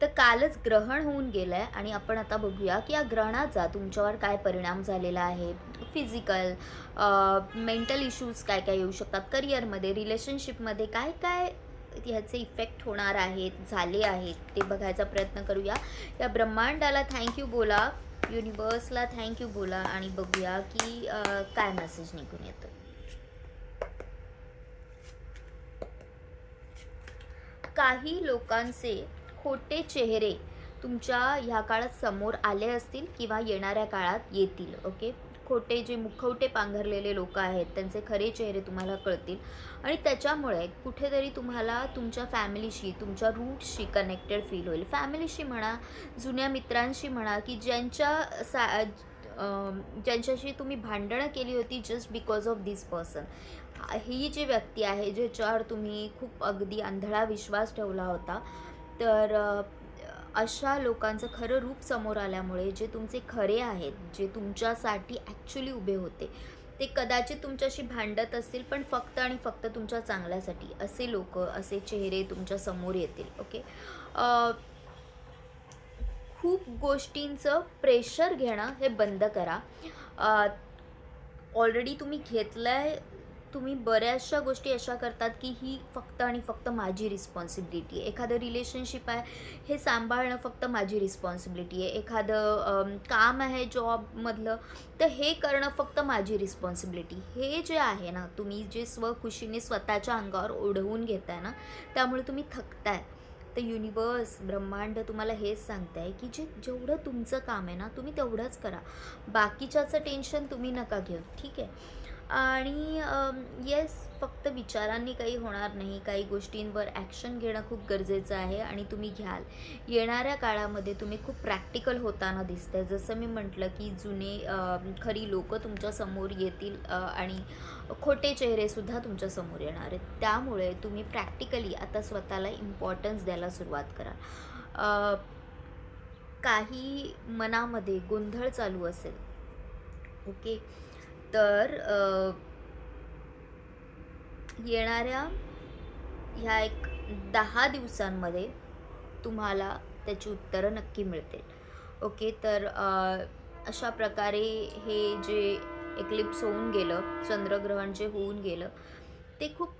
तर कालच ग्रहण होऊन गेलं आहे आणि आपण आता बघूया की या ग्रहणाचा तुमच्यावर काय परिणाम झालेला आहे. फिजिकल, मेंटल इश्यूज काय काय येऊ शकतात, करिअरमध्ये, रिलेशनशिपमध्ये काय काय ह्याचे इफेक्ट होणार आहेत, झाले आहेत, ते बघायचा प्रयत्न करूया. या ब्रह्मांडाला थँक्यू बोला, युनिवर्सला थँक्यू बोला आणि बघूया की काय मेसेज निघून येतो. काही लोकांचे खोटे चेहरे तुमच्या ह्या काळात समोर आले असतील किंवा येणाऱ्या काळात येतील. ओके, खोटे जे मुखवटे पांघरलेले लोक आहेत त्यांचे खरे चेहरे तुम्हाला कळतील आणि त्याच्यामुळे कुठेतरी तुम्हाला तुमच्या फॅमिलीशी, तुमच्या रूट्सशी कनेक्टेड फील होईल. फॅमिलीशी म्हणा, जुन्या मित्रांशी म्हणा, की ज्यांच्याशी तुम्ही भांडणं केली होती just because of this person. ही जी व्यक्ती आहे ज्याच्यावर तुम्ही खूप अगदी आंधळा विश्वास ठेवला होता, तर अशा लोकांचं खरं रूप समोर आल्यामुळे जे तुमचे खरे आहेत, जे तुमच्यासाठी ॲक्च्युली उभे होते, ते कदाचित तुमच्याशी भांडत असतील पण फक्त आणि फक्त तुमच्या चांगल्यासाठी. असे लोक, असे चेहरे तुमच्या समोर येतील. ओके, खूप गोष्टींचं प्रेशर घेणं हे बंद करा. ऑलरेडी तुम्ही घेतलं आहे. तुम्ही बऱ्याचशा गोष्टी अशा करतात की ही फक्त आणि फक्त माझी रिस्पॉन्सिबिलिटी आहे. एखादं रिलेशनशिप आहे, हे सांभाळणं फक्त माझी रिस्पॉन्सिबिलिटी आहे. एखादं काम आहे जॉबमधलं, तर हे करणं फक्त माझी रिस्पॉन्सिबिलिटी. हे जे आहे ना, तुम्ही जे स्वखुशीने स्वतःच्या अंगावर ओढवून घेताय ना, त्यामुळे तुम्ही थकताय. तर युनिवर्स, ब्रह्मांड तुम्हाला हेच सांगत आहे की जेवढं तुमचं काम आहे ना, तुम्ही तेवढंच करा. बाकीच्याचं टेन्शन तुम्ही नका घेऊ, ठीक आहे. आणि येस, फक्त विचारांनी काही होणार नाही. काही गोष्टींवर ॲक्शन घेणं खूप गरजेचं आहे आणि तुम्ही घ्याल. येणाऱ्या काळामध्ये तुम्ही खूप प्रॅक्टिकल होताना दिसतंय. जसं मी म्हटलं की जुने खरी लोकं तुमच्यासमोर येतील आणि खोटे चेहरेसुद्धा तुमच्यासमोर येणार आहेत. त्यामुळे तुम्ही प्रॅक्टिकली आता स्वतःला इम्पॉर्टन्स द्यायला सुरुवात करा. काही मनामध्ये गोंधळ चालू असेल, ओके, तर येणाऱ्या ह्या एक 10 दिवसांमध्ये तुम्हाला त्याची उत्तरं नक्की मिळतील. ओके, तर अशा प्रकारे हे जे एक्लिप्स होऊन गेलं, चंद्रग्रहण जे होऊन गेलं, ते खूप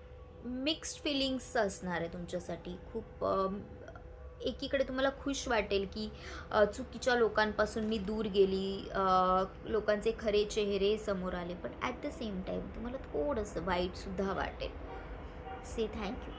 मिक्स्ड फिलिंग्स असणार आहे तुमच्यासाठी. खूप एकीकडे तुम्हाला खुश वाटेल की चुकीच्या लोकांपासून मी दूर गेली, लोकांचे खरे चेहरे समोर आले, पण ॲट द सेम टाईम तुम्हाला थोडंसं वाईटसुद्धा वाटेल. Say thank you.